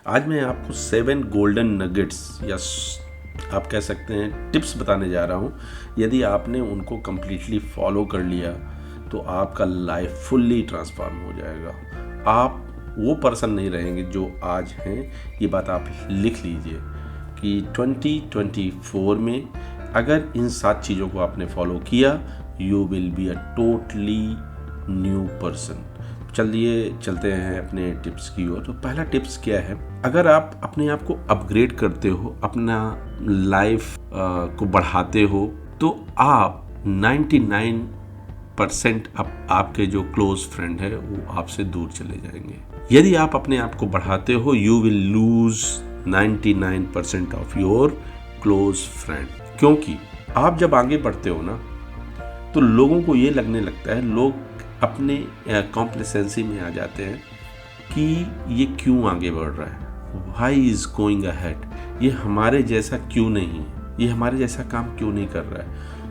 आज मैं आपको 7 गोल्डन नगेट्स या आप कह सकते हैं टिप्स बताने जा रहा हूँ। यदि आपने उनको कम्प्लीटली फॉलो कर लिया तो आपका लाइफ फुल्ली ट्रांसफॉर्म हो जाएगा। आप वो पर्सन नहीं रहेंगे जो आज हैं। ये बात आप लिख लीजिए कि 2024 में अगर इन 7 चीज़ों को आपने फॉलो किया, you will be a totally new person. चलिए चलते हैं अपने टिप्स की ओर। तो पहला टिप्स क्या है, अगर आप अपने आप को अपग्रेड करते हो, अपना लाइफ को बढ़ाते हो, तो आप 99% आपके जो क्लोज फ्रेंड है वो आपसे दूर चले जाएंगे। यदि आप अपने आप को बढ़ाते हो, you will lose 99% of your close friend. क्योंकि आप जब आगे बढ़ते हो ना, तो लोगों को ये लगने लगता है, लोग अपने कॉम्प्लेसेंसी में आ जाते हैं कि ये क्यों आगे बढ़ रहा है, व्हाई इज गोइंग अहेड, ये हमारे जैसा क्यों नहीं है, ये हमारे जैसा काम क्यों नहीं कर रहा है।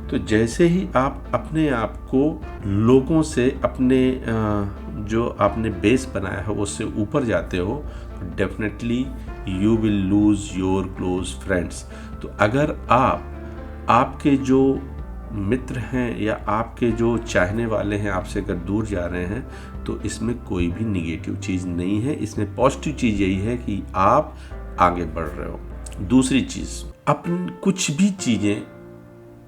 तो जैसे ही आप अपने आप को लोगों से, अपने जो आपने बेस बनाया है उससे ऊपर जाते हो, तो definitely you will lose your close friends. तो अगर आपके जो मित्र हैं या आपके जो चाहने वाले हैं आपसे अगर दूर जा रहे हैं, तो इसमें कोई भी निगेटिव चीज़ नहीं है। इसमें पॉजिटिव चीज़ यही है कि आप आगे बढ़ रहे हो। दूसरी चीज़, अपन कुछ भी चीज़ें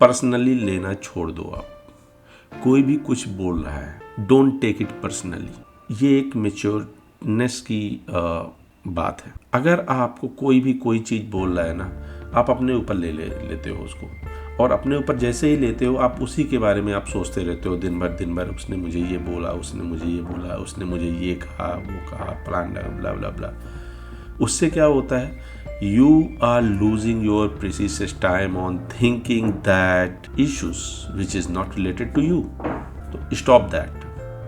पर्सनली लेना छोड़ दो। आप कोई भी कुछ बोल रहा है, डोंट टेक इट पर्सनली। ये एक मैच्योरनेस की बात है। अगर आपको कोई भी कोई चीज़ बोल रहा है ना, आप अपने ऊपर लेते हो उसको, और अपने ऊपर जैसे ही लेते हो आप उसी के बारे में आप सोचते रहते हो दिन भर। उसने मुझे ये बोला, उसने मुझे ये बोला, उसने मुझे ये कहा, वो कहा, प्लान ब्ला ब्ला ब्ला। उससे क्या होता है, you are losing your precious time on thinking that issues which is not related to you. तो stop that,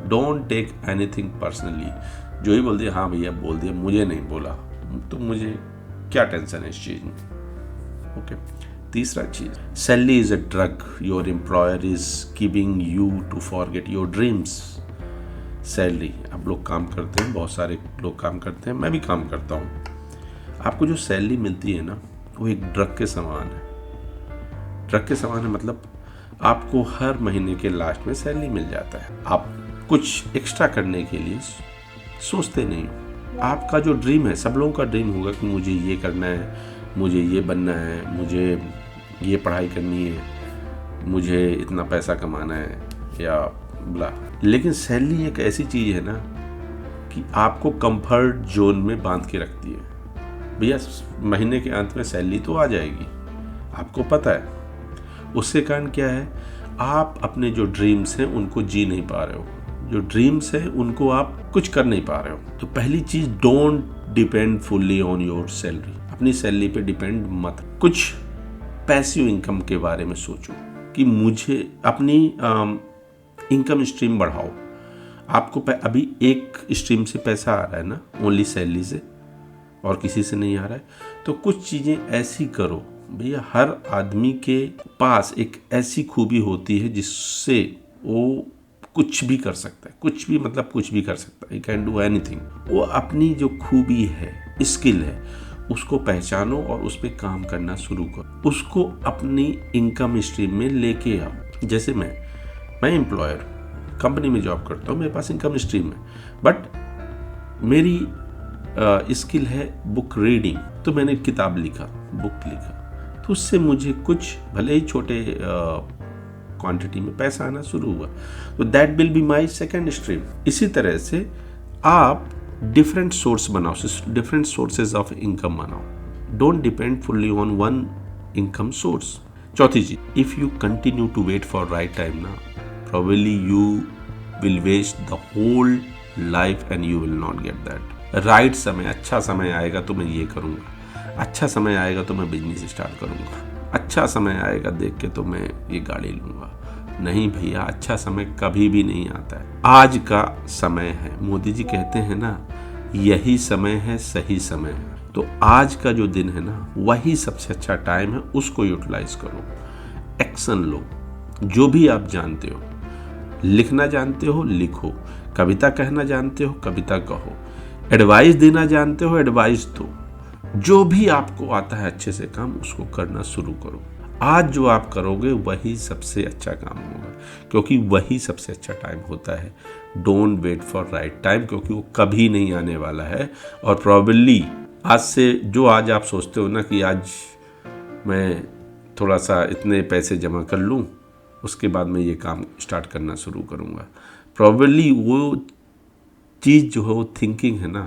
don't take anything personally. जो ही बोल दिया, हाँ भैया बोल दिया, मुझे नहीं बोला, तो मुझे क्या टेंशन है इस चीज़ में। ओके। तीसरा चीज, salary is a drug, your employer is giving you to forget your dreams. Salary, आप लोग काम करते हैं, बहुत सारे लोग काम करते हैं, मैं भी काम करता हूँ। आपको जो सैलरी मिलती है ना, वो एक ड्रग के समान है। ड्रग के समान है मतलब आपको हर महीने के लास्ट में सैलरी मिल जाता है। आप कुछ एक्स्ट्रा करने के लिए सोचते नहीं हो। आपका जो ड्रीम है, सब लोगों का ड्रीम होगा कि मुझे ये करना है, मुझे ये बनना है, मुझे ये पढ़ाई करनी है, मुझे इतना पैसा कमाना है या ब्ला। लेकिन सैलरी एक ऐसी चीज़ है ना कि आपको कंफर्ट जोन में बांध के रखती है। भैया महीने के अंत में सैलरी तो आ जाएगी, आपको पता है। उसके कारण क्या है, आप अपने जो ड्रीम्स हैं उनको जी नहीं पा रहे हो, जो ड्रीम्स हैं उनको आप कुछ कर नहीं पा रहे हो। तो पहली चीज़, don't depend fully on your salary. अपनी सैलरी पे डिपेंड मत। कुछ पैसिव इनकम के बारे में सोचो कि मुझे अपनी इनकम स्ट्रीम बढ़ाओ। आपको अभी एक स्ट्रीम से पैसा आ रहा है ना, ओनली सैलरी से, और किसी से नहीं आ रहा है, तो कुछ चीज़ें ऐसी करो। भैया हर आदमी के पास एक ऐसी खूबी होती है जिससे वो कुछ भी कर सकता है, कुछ भी मतलब कुछ भी कर सकता है, ही कैन डू एनीथिंग। वो अपनी जो खूबी है, स्किल है, उसको पहचानो और उस पर काम करना शुरू करो। उसको अपनी इनकम स्ट्रीम में लेके आओ। जैसे मैं एम्प्लॉयर कंपनी में जॉब करता हूँ, मेरे पास इनकम स्ट्रीम है, बट मेरी स्किल है बुक रीडिंग। तो मैंने किताब लिखा, बुक लिखा, तो उससे मुझे कुछ भले ही छोटे क्वांटिटी में पैसा आना शुरू हुआ। तो that will be my second stream. इसी तरह से आप डिफरेंट सोर्स बनाओ, डिफरेंट सोर्सेज ऑफ इनकम बनाओ। Don't depend fully on one income source. चौथी चीज, if you continue to wait for right time ना, probably you will waste the whole life and you will not get that. Right समय, अच्छा समय आएगा तो मैं ये करूँगा, अच्छा समय आएगा तो मैं बिजनेस स्टार्ट करूँगा, अच्छा समय आएगा देख के तो मैं ये गाड़ी लूँगा। नहीं भैया, अच्छा समय कभी भी नहीं आता है, आज का समय है। मोदी जी कहते हैं ना, यही समय है, सही समय है। तो आज का जो दिन है ना, वही सबसे अच्छा टाइम है, उसको यूटिलाइज करो, एक्शन लो। जो भी आप जानते हो, लिखना जानते हो लिखो, कविता कहना जानते हो कविता कहो, एडवाइस देना जानते हो, एडवाइस दो। जो भी आपको आता है अच्छे से काम, उसको करना शुरू करो। आज जो आप करोगे वही सबसे अच्छा काम होगा, क्योंकि वही सबसे अच्छा टाइम होता है। Don't wait for right time, क्योंकि वो कभी नहीं आने वाला है। और प्रॉबेबली आज से जो आज आप सोचते हो ना कि आज मैं थोड़ा सा इतने पैसे जमा कर लूँ, उसके बाद मैं ये काम स्टार्ट करना शुरू करूँगा, प्रॉबेबली वो चीज़ जो है वो थिंकिंग है ना,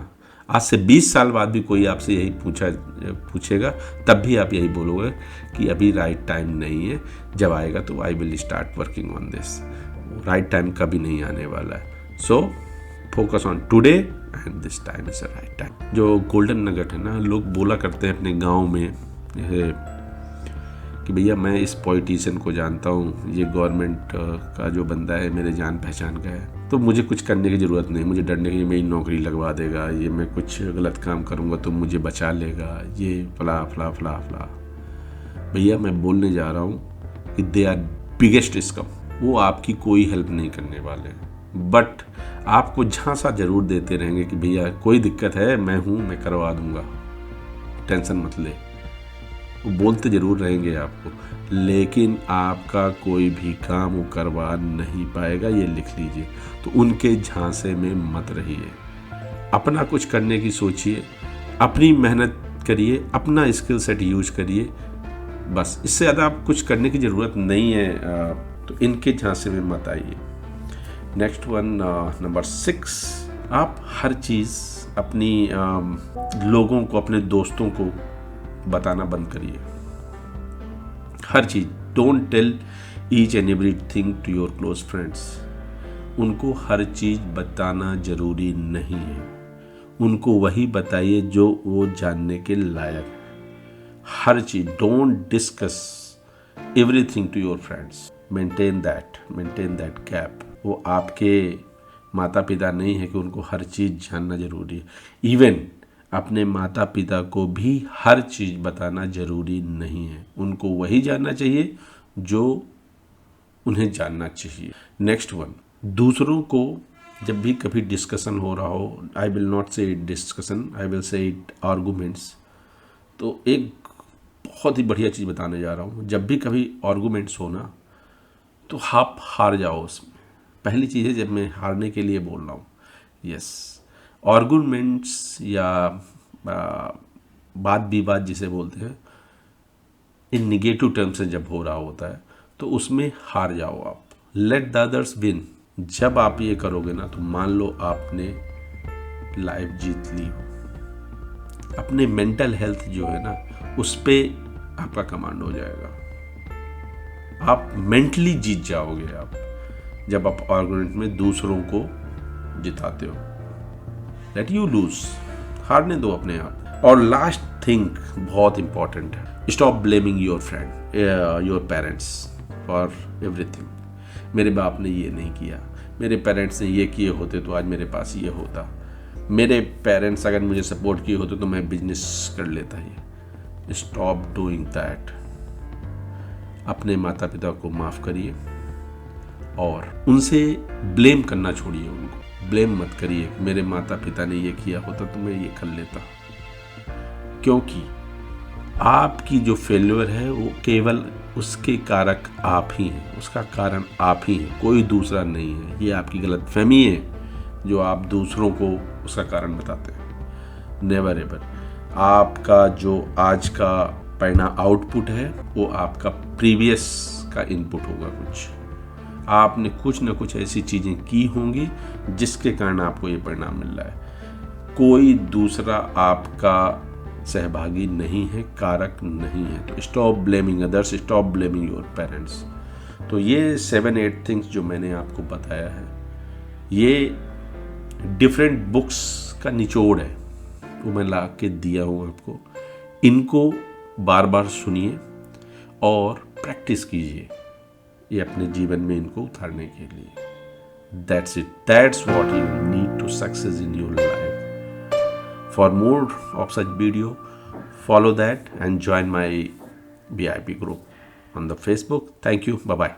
आज से 20 साल बाद भी कोई आपसे यही पूछेगा, तब भी आप यही बोलोगे कि अभी राइट टाइम नहीं है, जब आएगा तो I will start working on this. Right time कभी नहीं आने वाला है। So focus on today and this time is a right time. जो गोल्डन नगेट है ना, लोग बोला करते हैं अपने गाँव में कि भैया मैं इस पॉलिटिशियन को जानता हूँ, ये गवर्नमेंट का जो बंदा है मेरे जान पहचान का है, तो मुझे कुछ करने की ज़रूरत नहीं, मुझे डरने की, मेरी नौकरी लगवा देगा, ये मैं कुछ गलत काम करूँगा तो मुझे बचा लेगा, ये फला फला फला फला। भैया मैं बोलने जा रहा हूँ कि दे आर बिगेस्ट स्कम। वो आपकी कोई हेल्प नहीं करने वाले, बट आपको झांसा जरूर देते रहेंगे कि भैया कोई दिक्कत है, मैं हूँ, मैं करवा दूँगा, टेंशन मत ले। वो बोलते ज़रूर रहेंगे आपको, लेकिन आपका कोई भी काम वो करवा नहीं पाएगा, ये लिख लीजिए। तो उनके झांसे में मत रहिए, अपना कुछ करने की सोचिए, अपनी मेहनत करिए, अपना स्किल सेट यूज करिए, बस इससे ज़्यादा आप कुछ करने की ज़रूरत नहीं है। तो इनके झांसे में मत आइए। नेक्स्ट वन, नंबर 6, आप हर चीज़ अपनी लोगों को, अपने दोस्तों को बताना बंद करिए। हर चीज़, don't tell each and everything to your close friends. उनको हर चीज़ बताना ज़रूरी नहीं है, उनको वही बताइए जो वो जानने के लायक है। हर चीज़, don't discuss everything to your friends, maintain that gap. वो आपके माता पिता नहीं है कि उनको हर चीज़ जानना ज़रूरी है। इवन अपने माता पिता को भी हर चीज़ बताना ज़रूरी नहीं है, उनको वही जानना चाहिए जो उन्हें जानना चाहिए। नेक्स्ट वन, दूसरों को जब भी कभी डिस्कशन हो रहा हो, आई विल नॉट से it discussion, I will say it arguments, तो एक बहुत ही बढ़िया चीज़ बताने जा रहा हूँ। जब भी कभी आर्गूमेंट्स हो ना, तो आप हार जाओ उसमें। पहली चीज़ है, जब मैं हारने के लिए बोल रहा हूँ, यस, आर्गूमेंट्स या वाद विवाद जिसे बोलते हैं, इन निगेटिव टर्म्स से जब हो रहा होता है तो उसमें हार जाओ आप। Let the others win. जब आप ये करोगे ना, तो मान लो आपने लाइफ जीत ली हो, अपने मेंटल हेल्थ जो है ना, उस पे आपका कमांड हो जाएगा, आप मेंटली जीत जाओगे आप, जब आप आर्गुमेंट में दूसरों को जिताते हो। लेट यू लूज, हारने दो अपने आप। और लास्ट थिंग बहुत इंपॉर्टेंट है, stop blaming your friend, your parents for everything. मेरे बाप ने ये नहीं किया, मेरे पेरेंट्स ने ये किए होते तो आज मेरे पास ये होता, मेरे पेरेंट्स अगर मुझे सपोर्ट किए होते तो मैं बिजनेस कर लेता। ये स्टॉप डूइंग दैट। अपने माता पिता को माफ़ करिए और उनसे ब्लेम करना छोड़िए। उनको ब्लेम मत करिए, मेरे माता पिता ने ये किया होता तो मैं ये कर लेता, क्योंकि आपकी जो फेल्योर है वो केवल उसके कारक आप ही हैं, उसका कारण आप ही हैं, कोई दूसरा नहीं है। ये आपकी गलतफहमी है जो आप दूसरों को उसका कारण बताते हैं। Never ever. आपका जो आज का परिणाम आउटपुट है वो आपका प्रीवियस का इनपुट होगा। कुछ आपने कुछ ना कुछ ऐसी चीज़ें की होंगी जिसके कारण आपको ये परिणाम मिल रहा है। कोई दूसरा आपका सहभागी नहीं है, कारक नहीं है। तो stop blaming others, stop blaming your parents. तो ये 7-8 थिंग्स जो मैंने आपको बताया है, ये डिफरेंट बुक्स का निचोड़ है, वो मैं ला के दिया हूँ आपको। इनको बार बार सुनिए और प्रैक्टिस कीजिए ये अपने जीवन में इनको उतारने के लिए। That's it, that's what you need to success in your life. For more of such video, follow that and join my VIP group on the Facebook. Thank you. Bye-bye.